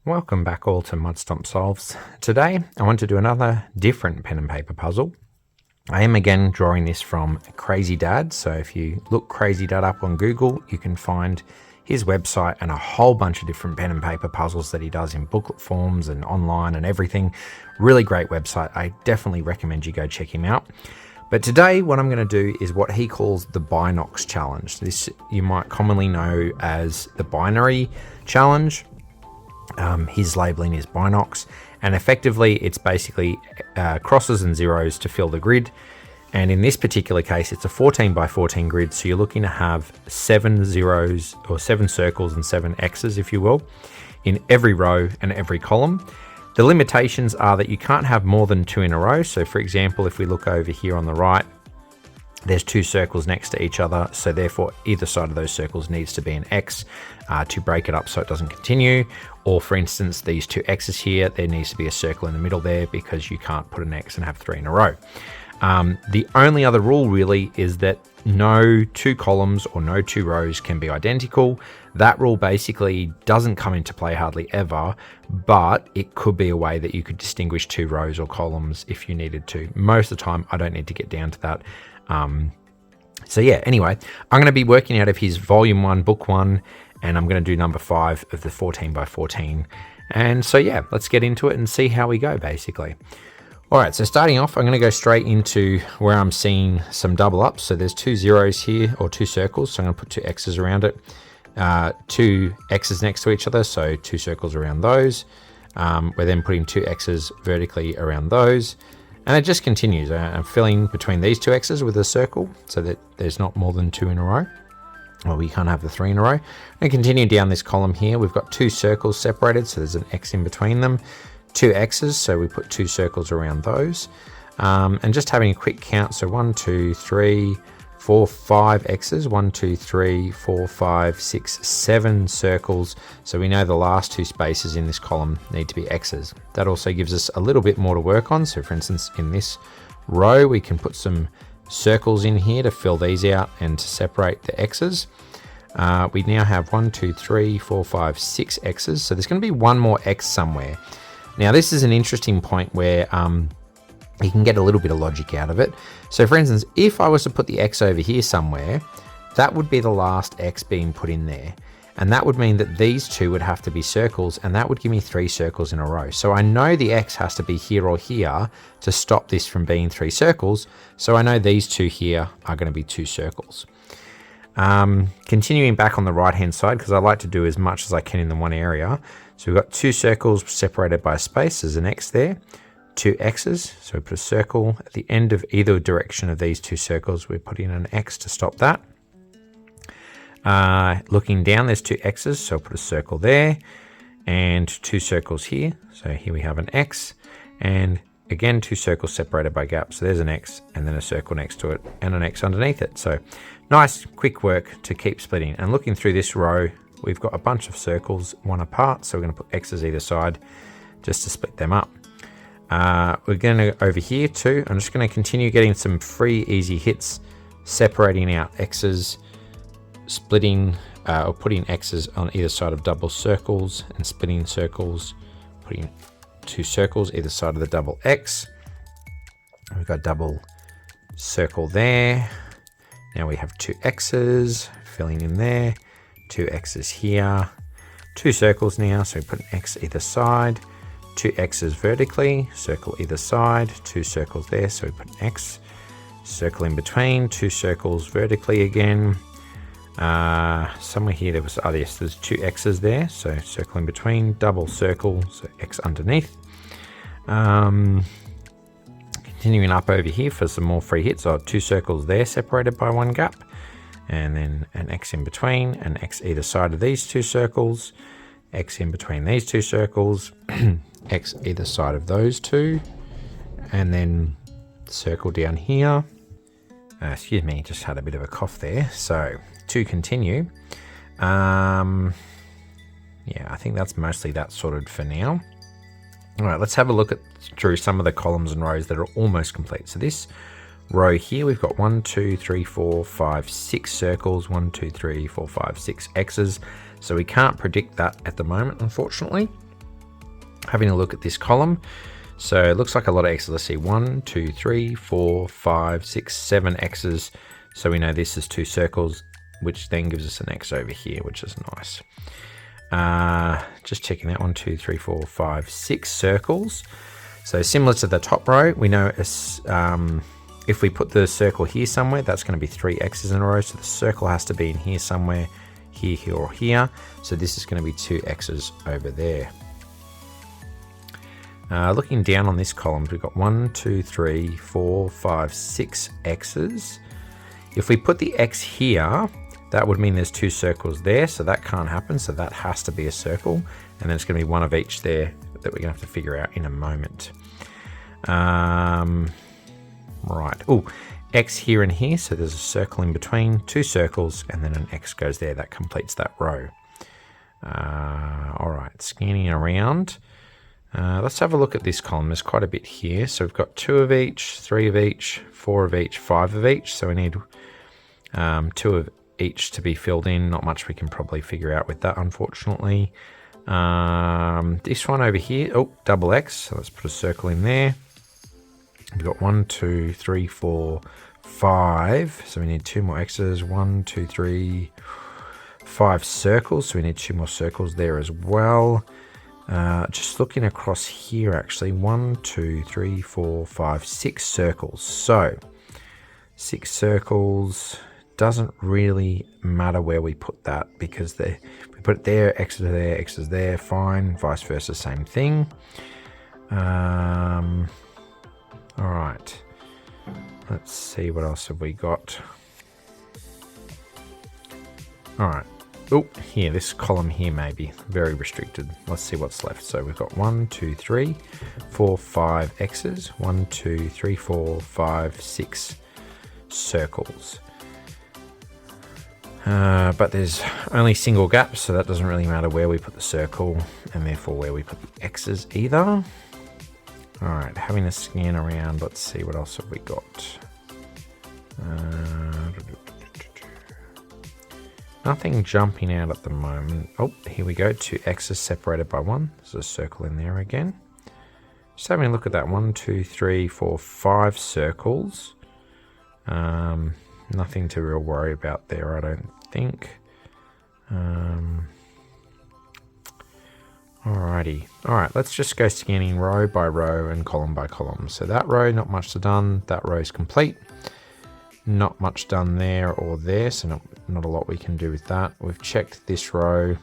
Welcome back all to Mud Stomp Solves. Today I want to do another different pen and paper puzzle. I am again drawing this from Krazy Dad, so if you look Krazy Dad up on Google you can find his website and a whole bunch of different pen and paper puzzles that he does in booklet forms and online and everything. Really great website. I definitely recommend you go check him out. But today what I'm going to do is what he calls the Binox challenge. This you might commonly know as the binary challenge. His labeling is Binox, and effectively it's basically crosses and zeros to fill the grid. And in this particular case, it's a 14 by 14 grid, so you're looking to have 7 zeros or 7 circles and 7 X's, if you will, in every row and every column. The limitations are that you can't have more than 2 in a row. So for example, if we look over here on the right, there's 2 circles next to each other, so therefore either side of those circles needs to be an X to break it up so it doesn't continue. Or for instance, these 2 X's here, there needs to be a circle in the middle there because you can't put an X and have 3 in a row. The only other rule really is that no 2 columns or no 2 rows can be identical. That rule basically doesn't come into play hardly ever, but it could be a way that you could distinguish 2 rows or columns if you needed to. Most of the time, I don't need to get down to that. So yeah, anyway, I'm going to be working out of his volume 1, book 1, and I'm going to do number 5 of the 14 by 14. And so yeah, let's get into it and see how we go basically. All right, so starting off, I'm going to go straight into where I'm seeing some double ups. So there's 2 zeros here, or 2 circles. So I'm going to put 2 X's around it. 2 X's next to each other, so 2 circles around those. We're then putting 2 X's vertically around those. And it just continues. I'm filling between these 2 X's with a circle so that there's not more than 2 in a row. Well, we can't have the 3 in a row. And continue down this column here. We've got 2 circles separated, so there's an X in between them. 2 X's, so we put 2 circles around those. And just having a quick count, so 1, 2, 3, 4, 5 X's, 1, 2, 3, 4, 5, 6, 7 circles. So we know the last 2 spaces in this column need to be X's. That also gives us a little bit more to work on. So for instance, in this row, we can put some circles in here to fill these out and to separate the X's. We now have 1, 2, 3, 4, 5, 6 X's. So there's going to be one more X somewhere. Now this is an interesting point where you can get a little bit of logic out of it. So for instance, if I was to put the X over here somewhere, that would be the last X being put in there. And that would mean that these 2 would have to be circles, and that would give me 3 circles in a row. So I know the X has to be here or here to stop this from being 3 circles. So I know these 2 here are going to be 2 circles. Continuing back on the right hand side, because I like to do as much as I can in the one area. So we've got 2 circles separated by a space. There's an X there. 2 X's, so we put a circle at the end of either direction of these 2 circles. We're putting an X to stop that. Looking down, there's 2 X's, so I'll put a circle there, and 2 circles here. So here we have an X, and again 2 circles separated by gaps. So there's an X, and then a circle next to it, and an X underneath it. So nice, quick work to keep splitting. And looking through this row, we've got a bunch of circles, one apart, so we're going to put X's either side just to split them up. We're going to over here too. I'm just going to continue getting some free easy hits, separating out X's, splitting or putting X's on either side of double circles and splitting circles, putting 2 circles either side of the double X. We've got double circle there. Now we have 2 X's filling in there, 2 X's here, 2 circles now, so we put an X either side. 2 X's vertically, circle either side, 2 circles there, so we put an X, circle in between, 2 circles vertically again. Somewhere here there was, yes, there's 2 X's there, so circle in between, double circle, so X underneath. Continuing up over here for some more free hits, 2 circles there separated by 1 gap, and then an X in between, an X either side of these 2 circles, X in between these 2 circles, X either side of those 2, and then circle down here. Excuse me, just had a bit of a cough there. So to continue, yeah, I think that's mostly that sorted for now. All right, let's have a look through some of the columns and rows that are almost complete. So this row here, we've got 1, 2, 3, 4, 5, 6 circles, 1, 2, 3, 4, 5, 6 X's. So we can't predict that at the moment, unfortunately. Having a look at this column, so it looks like a lot of X's. Let's see, 1, 2, 3, 4, 5, 6, 7 X's. So we know this is 2 circles, which then gives us an X over here, which is nice. Just checking that, 1, 2, 3, 4, 5, 6 circles. So similar to the top row, we know if we put the circle here somewhere, that's going to be 3 X's in a row. So the circle has to be in here somewhere, here, here, or here. So this is going to be 2 X's over there. Looking down on this column, we've got 1, 2, 3, 4, 5, 6 X's. If we put the X here, that would mean there's 2 circles there, so that can't happen. So that has to be a circle, and then it's going to be one of each there that we're going to have to figure out in a moment. Right. Oh, X here and here, so there's a circle in between, 2 circles, and then an X goes there. That completes that row. All right, scanning around. Let's have a look at this column. There's quite a bit here. So we've got 2 of each, 3 of each, 4 of each, 5 of each. So we need 2 of each to be filled in. Not much we can probably figure out with that, unfortunately. This one over here, oh, double X. So let's put a circle in there. We've got 1, 2, 3, 4, 5. So we need 2 more X's. 1, 2, 3, 5 circles. So we need 2 more circles there as well. Just looking across here, actually, 1, 2, 3, 4, 5, 6 circles. So 6 circles, doesn't really matter where we put that, because we put it there, X is there, X is there, fine. Vice versa, same thing. All right, let's see, what else have we got? All right. Oh, here, this column here may be very restricted. Let's see what's left. So we've got 1, 2, 3, 4, 5 X's, 1, 2, 3, 4, 5, 6 circles. But there's only single gaps, so that doesn't really matter where we put the circle, and therefore where we put the X's either. All right, having a scan around, let's see, what else have we got? Nothing jumping out at the moment. Oh, here we go. 2 X's separated by 1. There's a circle in there again. Just having a look at that. 1, 2, 3, 4, 5 circles. Nothing to real worry about there, I don't think. Alrighty. Alright, let's just go scanning row by row and column by column. So that row, not much done. That row is complete. Not much done there or there, so not a lot we can do with that. We've checked this row.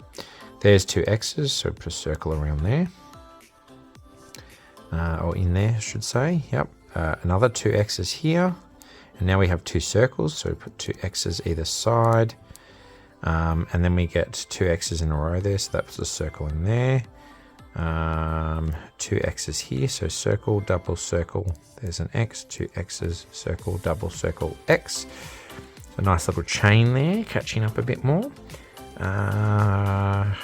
There's 2 X's, so put a circle around there. Or in there, I should say. Yep. Another 2 X's here. And now we have 2 circles, so we put 2 X's either side. And then we get 2 X's in a row there, so that puts a circle in there. 2 X's here, so circle, double circle, there's an X, 2 X's, circle, double circle, X. A nice little chain there, catching up a bit more. Yeah,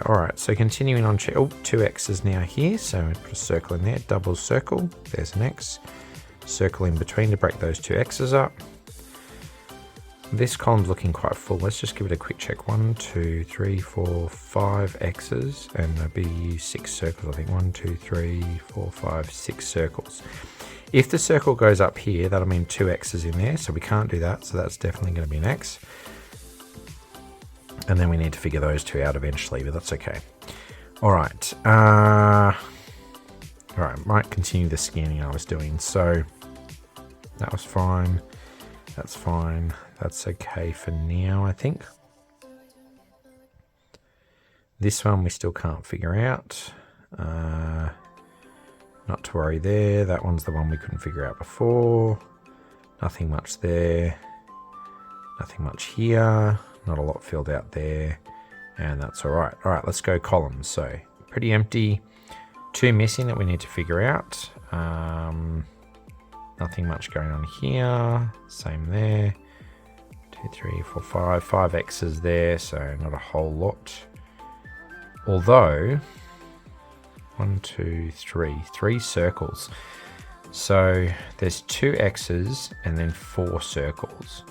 alright, so continuing on, 2 X's now here, so put a circle in there, double circle, there's an X, circle in between to break those 2 X's up. This column's looking quite full. Let's just give it a quick check. 1, 2, 3, 4, 5 X's, and there'll be 6 circles, I think. 1, 2, 3, 4, 5, 6 circles. If the circle goes up here, that'll mean 2 X's in there, so we can't do that, so that's definitely going to be an X. And then we need to figure those 2 out eventually, but that's okay. Alright. Alright, might continue the scanning I was doing. So, that was fine. That's fine. That's okay for now, I think. This one we still can't figure out. Not to worry there. That one's the one we couldn't figure out before. Nothing much there. Nothing much here. Not a lot filled out there. And that's all right. All right, let's go columns. So pretty empty. 2 missing that we need to figure out. Nothing much going on here. Same there. 2, 3, 4, 5. 5 X's there, so not a whole lot. Although, 1, 2, 3. 3 circles. So there's 2 X's and then 4 circles.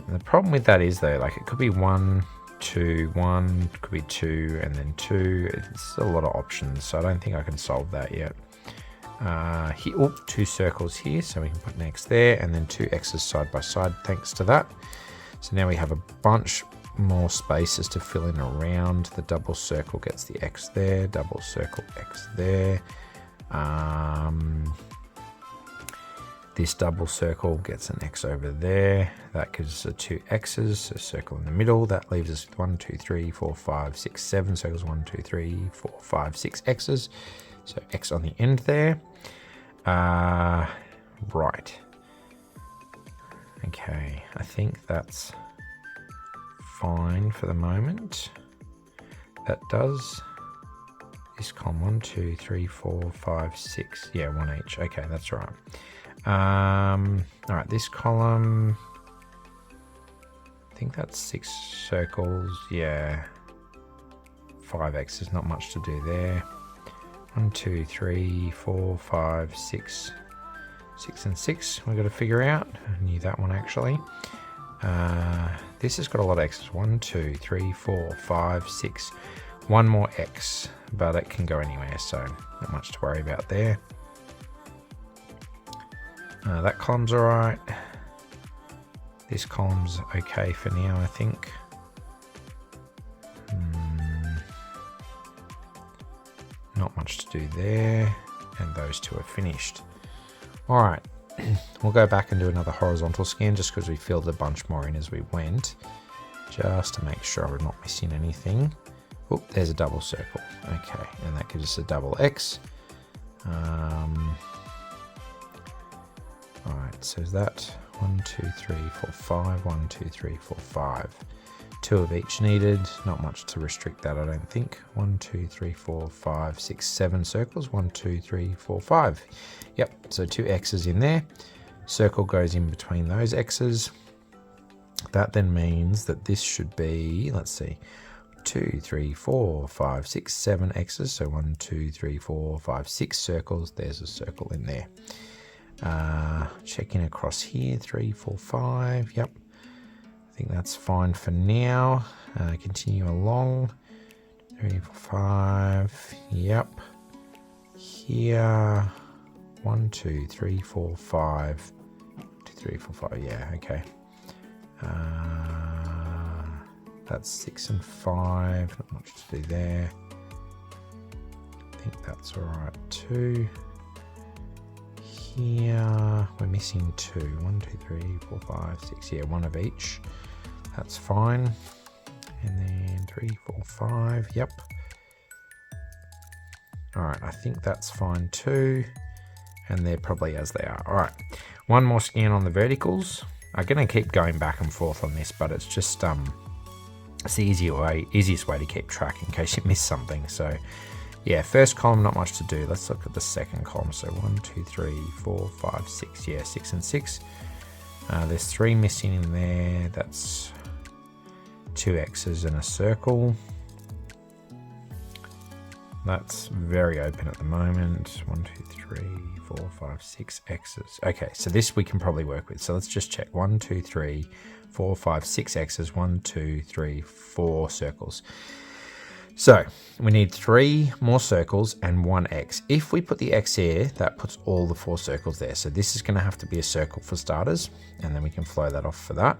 And the problem with that is though, like it could be 1, 2, 1, could be 2, and then 2. It's a lot of options, so I don't think I can solve that yet. Here, 2 circles here, so we can put an X there, and then 2 X's side by side thanks to that. So now we have a bunch more spaces to fill in around. The double circle gets the X there, double circle X there. This double circle gets an X over there. That gives us 2 X's, so circle in the middle. That leaves us with 1, 2, 3, 4, 5, 6, 7 circles. 1, 2, 3, 4, 5, 6 X's. So X on the end there. Right. Okay, I think that's fine for the moment. That does this column 1, 2, 3, 4, 5, 6. Yeah, 1 each. Okay, that's right. All right, this column, I think that's 6 circles. Yeah, 5 X's, not much to do there. 1, 2, 3, 4, 5, 6. 6 and 6 we've got to figure out. I knew that one actually. This has got a lot of X's. 1, 2, 3, 4, 5, 6. One more X, but it can go anywhere, so not much to worry about there. That column's alright. This column's okay for now, I think. Not much to do there, and those 2 are finished. Alright, we'll go back and do another horizontal scan just because we filled a bunch more in as we went, just to make sure we're not missing anything. Oh, there's a double circle. Okay, and that gives us a double X. Alright, so is that 1, 2, 3, 4, 5, 1, 2, 3, 4, 5. 2 of each needed, not much to restrict that, I don't think. 1, 2, 3, 4, 5, 6, 7 circles. 1, 2, 3, 4, 5. Yep, so 2 X's in there. Circle goes in between those X's. That then means that this should be, let's see, 2, 3, 4, 5, 6, 7 X's. So 1, 2, 3, 4, 5, 6 circles. There's a circle in there. Checking across here, 3, 4, 5. Yep. I think that's fine for now. Continue along. 3, 4, 5. Yep. Here. 1, 2, 3, 4, 5. 2, 3, 4, 5. Yeah, okay. That's 6 and 5. Not much to do there. I think that's alright too. Here we're missing 2. 1, 2, 3, 4, 5, 6. Yeah, 1 of each. That's fine. And then 3, 4, 5. Yep. Alright, I think that's fine too. And they're probably as they are. Alright. One more scan on the verticals. I'm going to keep going back and forth on this, but it's just it's the easiest way to keep track in case you miss something. So yeah, first column, not much to do. Let's look at the second column. So 1, 2, 3, 4, 5, 6. Yeah, 6 and 6. There's 3 missing in there. That's 2 X's and a circle. That's very open at the moment. 1, 2, 3, 4, 5, 6 X's. Okay, so this we can probably work with. So let's just check. 1, 2, 3, 4, 5, 6 X's. 1, 2, 3, 4 circles. So we need 3 more circles and 1 X. If we put the X here, that puts all the 4 circles there. So this is going to have to be a circle for starters, and then we can flow that off for that.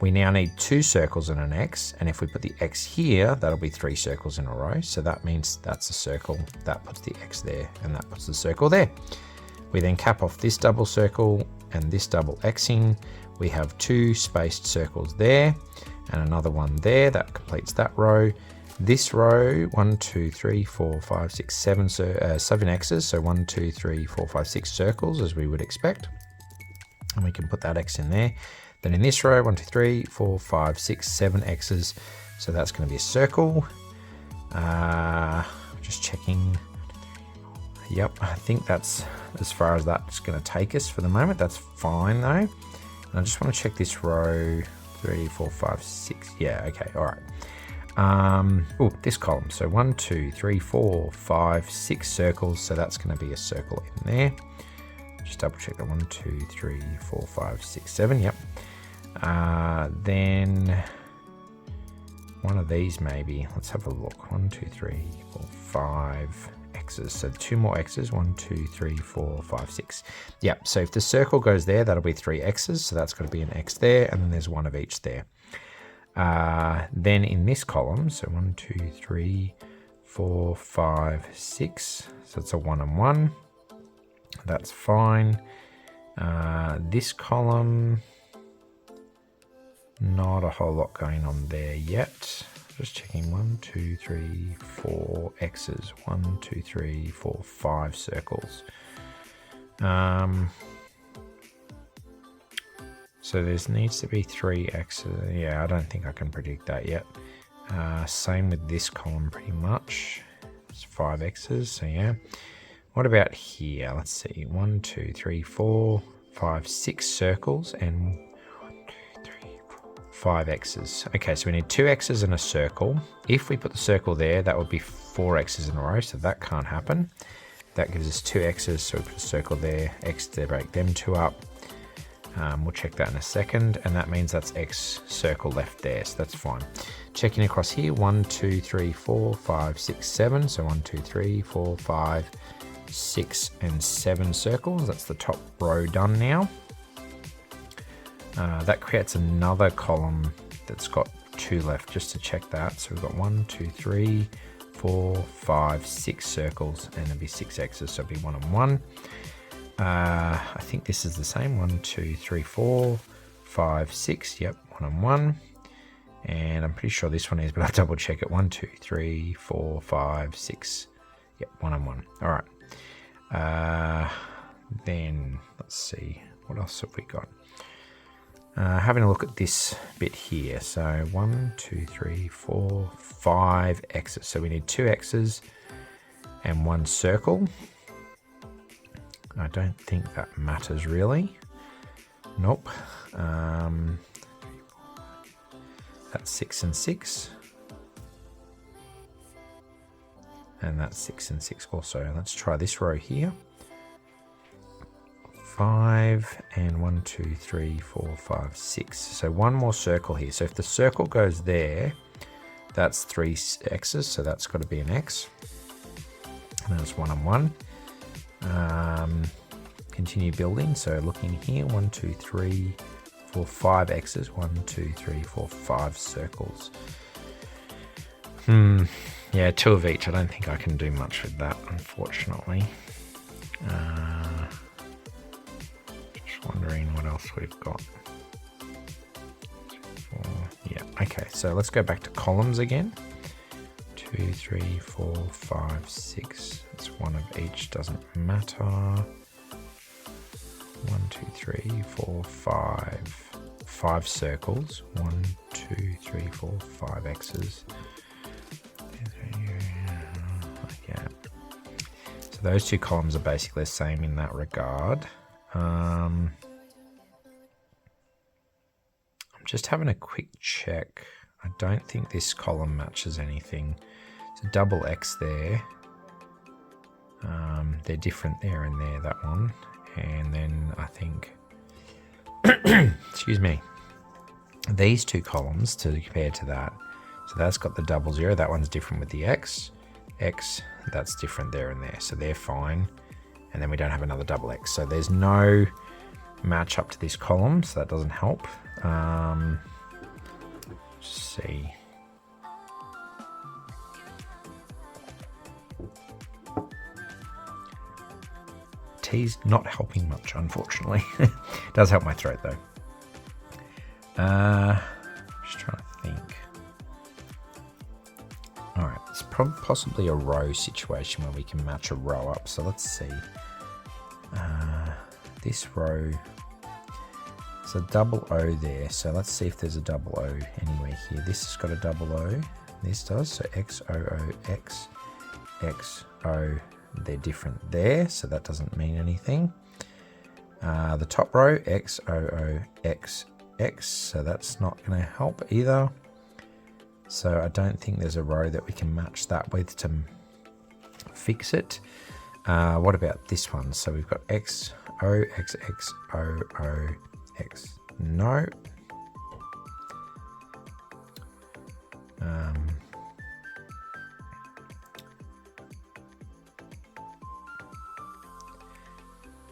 We now need 2 circles and an X, and if we put the X here, that'll be 3 circles in a row. So that means that's a circle, that puts the X there, and that puts the circle there. We then cap off this double circle and this double Xing. We have 2 spaced circles there, and another one there. That completes that row. This row, 1, 2, 3, 4, 5, 6, 7, 7 X's. So 1, 2, 3, 4, 5, 6 circles, as we would expect. And we can put that X in there. Then in this row, 1, 2, 3, 4, 5, 6, 7 X's. So that's going to be a circle. Just checking. Yep, I think that's as far as that's going to take us for the moment. That's fine though. And I just want to check this row. 3, 4, 5, 6. Yeah, okay, all right. Oh, this column. So 1, 2, 3, 4, 5, 6 circles. So that's going to be a circle in there. Just double check that. 1, 2, 3, 4, 5, 6, 7. Yep. Then one of these maybe. Let's have a look. 1, 2, 3, 4, 5 X's. So 2 more X's. 1, 2, 3, 4, 5, 6. Yep. So if the circle goes there, that'll be 3 X's. So that's got to be an X there, and then there's one of each there. Then in this column, so 1, 2, 3, 4, 5, 6. So it's a 1 and 1. That's fine. This column, not a whole lot going on there yet. Just checking. 1, 2, 3, 4 X's. 1, 2, 3, 4, 5 circles. So there needs to be 3 X's. Yeah, I don't think I can predict that yet. Same with this column pretty much. It's 5 X's, so yeah. What about here? Let's see. 1, 2, 3, 4, 5, 6 circles and 1, 2, 3, 4, 5 X's. Okay, so we need 2 X's and a circle. If we put the circle there, that would be 4 X's in a row, so that can't happen. That gives us 2 X's, so we put a circle there, X to break them 2 up. We'll check that in a second, and that means that's X circle left there, so that's fine. Checking across here, 1, 2, 3, 4, 5, 6, 7. So 1, 2, 3, 4, 5, 6, and 7 circles. That's the top row done now. That creates another column that's got 2 left, just to check that. So we've got 1, 2, 3, 4, 5, 6 circles, and there'll be 6 X's, so it'll be 1 and 1. I think this is the same. 1, 2, 3, 4, 5, 6. Yep, 1 and 1. And I'm pretty sure this one is, but I'll double check it. 1, 2, 3, 4, 5, 6. Yep, 1 and 1. All right. Then let's see. What else have we got? Having a look at this bit here. So 1, 2, 3, 4, 5 X's. So we need 2 X's and 1 circle. I don't think that matters really. Nope. That's 6 and 6. And that's 6 and 6 also. Let's try this row here. 5 and 1, 2, 3, 4, 5, 6. So 1 more circle here. So if the circle goes there, that's 3 X's. So that's got to be an X. And that's 1 and 1. Continue building. So looking here, 1, 2, 3, 4, 5 X's. 1, 2, 3, 4, 5 circles. Yeah, 2 of each. I don't think I can do much with that, unfortunately. Just wondering what else we've got. 4, yeah, okay. So let's go back to columns again. 2, 3, 4, 5, 6. That's 1 of each. Doesn't matter. 1, 2, 3, 4, 5. 5 circles. 1, 2, 3, 4, 5 X's. Yeah. So those 2 columns are basically the same in that regard. I'm just having a quick check. I don't think this column matches anything. It's a double X there. They're different there and there, that one. And then I think, excuse me, these 2 columns to compare to that. So that's got the 00. That one's different with the X. X, that's different there and there. So they're fine. And then we don't have another double X. So there's no match up to this column. So that doesn't help. Let's see. Tea's not helping much, unfortunately. It does help my throat though. Just trying to think. All right, it's possibly a row situation where we can match a row up. So let's see. This row, it's a double O there. So let's see if there's a double O anywhere here. This has got a double O. This does. So X, O, O, X, X, O. They're different there, so that doesn't mean anything. The top row, X, O, O, X, X. So that's not going to help either. So I don't think there's a row that we can match that with to fix it. What about this one? So we've got X, O, X, X, O, O, X. No.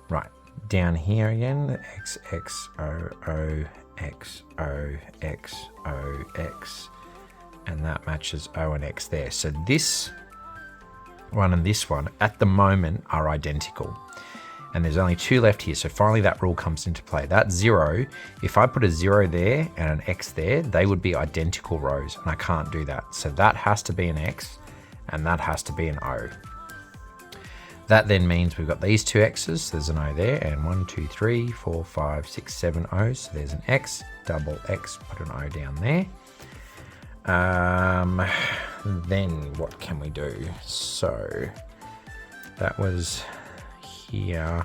Right, down here again, X, X, O, O, X, O, X, O, X, and that matches O and X there. So this one and this one at the moment are identical. And there's only 2 left here, so finally that rule comes into play. That 0, if I put a 0 there and an X there, they would be identical rows, and I can't do that. So that has to be an X, and that has to be an O. That then means we've got these 2 X's, there's an O there, and 1, 2, 3, 4, 5, 6, 7 O's, so there's an X, double X, put an O down there. Then what can we do? So that was here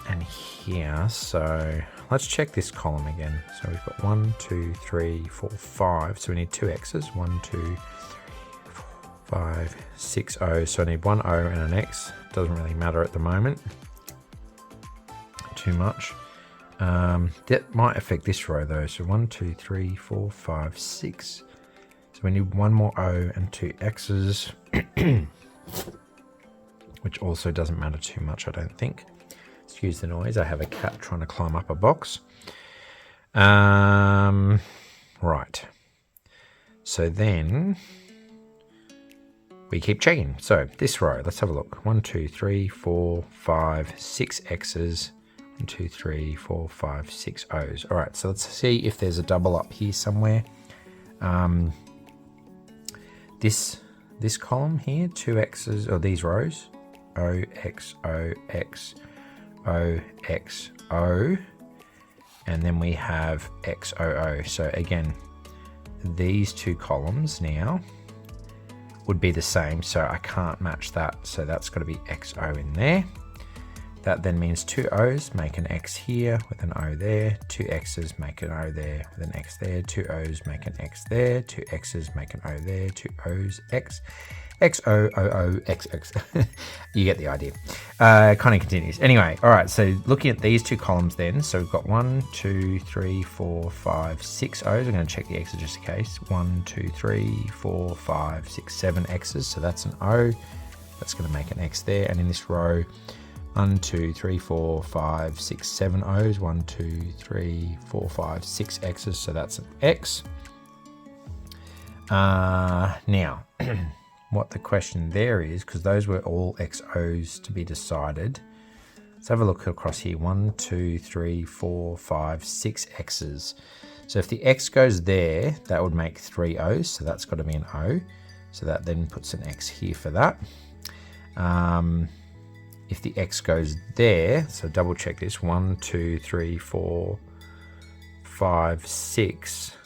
and here, so let's check this column again. So we've got 1, 2, 3, 4, 5, so we need 2 X's, 1, 2, 3, 4, 5, 6 O's, so I need 1 O and an X. Doesn't really matter at the moment too much. That might affect this row though, so 1, 2, 3, 4, 5, 6, so we need 1 more O and 2 X's. Which also doesn't matter too much, I don't think. Excuse the noise, I have a cat trying to climb up a box. Right. So then we keep checking. So this row, let's have a look. 1, 2, 3, 4, 5, 6 X's. 1, 2, 3, 4, 5, 6 O's. All right, so let's see if there's a double up here somewhere. This column here, 2 X's, or these rows. O, X, O, X, O, X, O, and then we have X, O, O. So again, these 2 columns now would be the same, so I can't match that, so that's got to be X, O in there. That then means 2 O's make an X here with an O there, 2 X's make an O there with an X there, 2 O's make an X there, 2 X's make an O there, 2 O's, X, X, O, O, O, X, X. You get the idea. Kind of continues. Anyway, all right, so looking at these 2 columns then, so we've got 1, 2, 3, 4, 5, 6 O's. I'm going to check the X's just in case. 1, 2, 3, 4, 5, 6, 7 X's, so that's an O. That's going to make an X there, and in this row, 1, 2, 3, 4, 5, 6, 7 O's, 1, 2, 3, 4, 5, 6 X's, so that's an X. Now, what the question there is, because those were all XOs to be decided, let's have a look across here. 1, 2, 3, 4, 5, 6 X's. So if the X goes there, that would make 3 O's, so that's got to be an O. So that then puts an X here for that. If the X goes there, so double check this, 1, 2, 3, 4, 5, 6.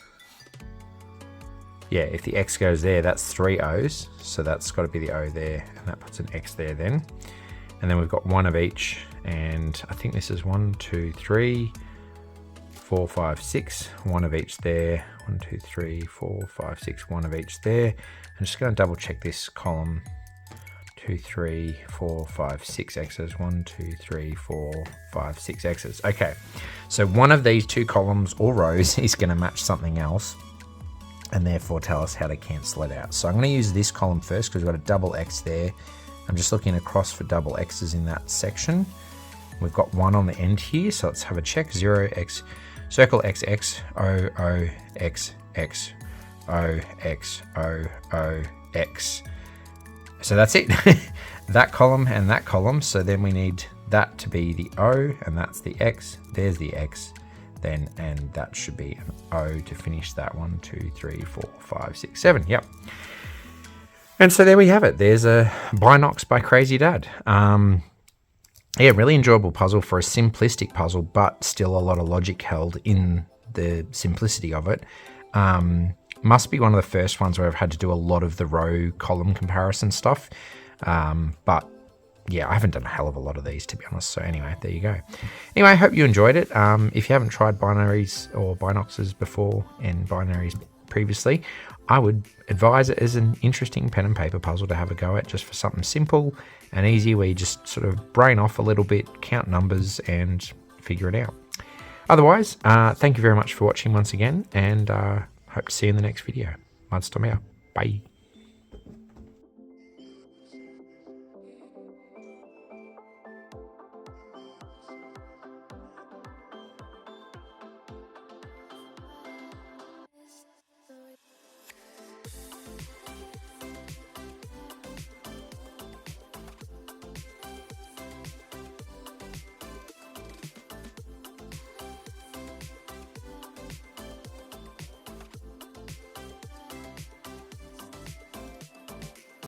Yeah, if the X goes there, that's 3 O's, so that's got to be the O there, and that puts an X there then. And then we've got 1 of each, and I think this is 1, 2, 3, 4, 5, 6, 1 of each there, 1, 2, 3, 4, 5, 6, 1 of each there. I'm just going to double check this column. 2, 3, 4, 5, 6 X's. 1, 2, 3, 4, 5, 6 X's. Okay, so one of these 2 columns or rows is going to match something else, and therefore tell us how to cancel it out. So I'm going to use this column first because we've got a double X there. I'm just looking across for double X's in that section. We've got 1 on the end here, so let's have a check. 0, X, circle X, X, O, O, X, X, O, X, O, O, X. So that's it. That column and that column. So then we need that to be the O, and that's the X. There's the X. Then, and that should be an O to finish that. 1, 2, 3, 4, 5, 6, 7. Yep. And so there we have it. There's a Binox by Krazy Dad. Yeah, really enjoyable puzzle for a simplistic puzzle, but still a lot of logic held in the simplicity of it. Must be one of the first ones where I've had to do a lot of the row column comparison stuff. But yeah, I haven't done a hell of a lot of these, to be honest. So anyway, there you go. Anyway, I hope you enjoyed it. If you haven't tried binaries or Binoxes before and binaries previously, I would advise it as an interesting pen and paper puzzle to have a go at, just for something simple and easy where you just sort of brain off a little bit, count numbers and figure it out. Otherwise, thank you very much for watching once again, and hope to see you in the next video. Mud Stomp out. Bye.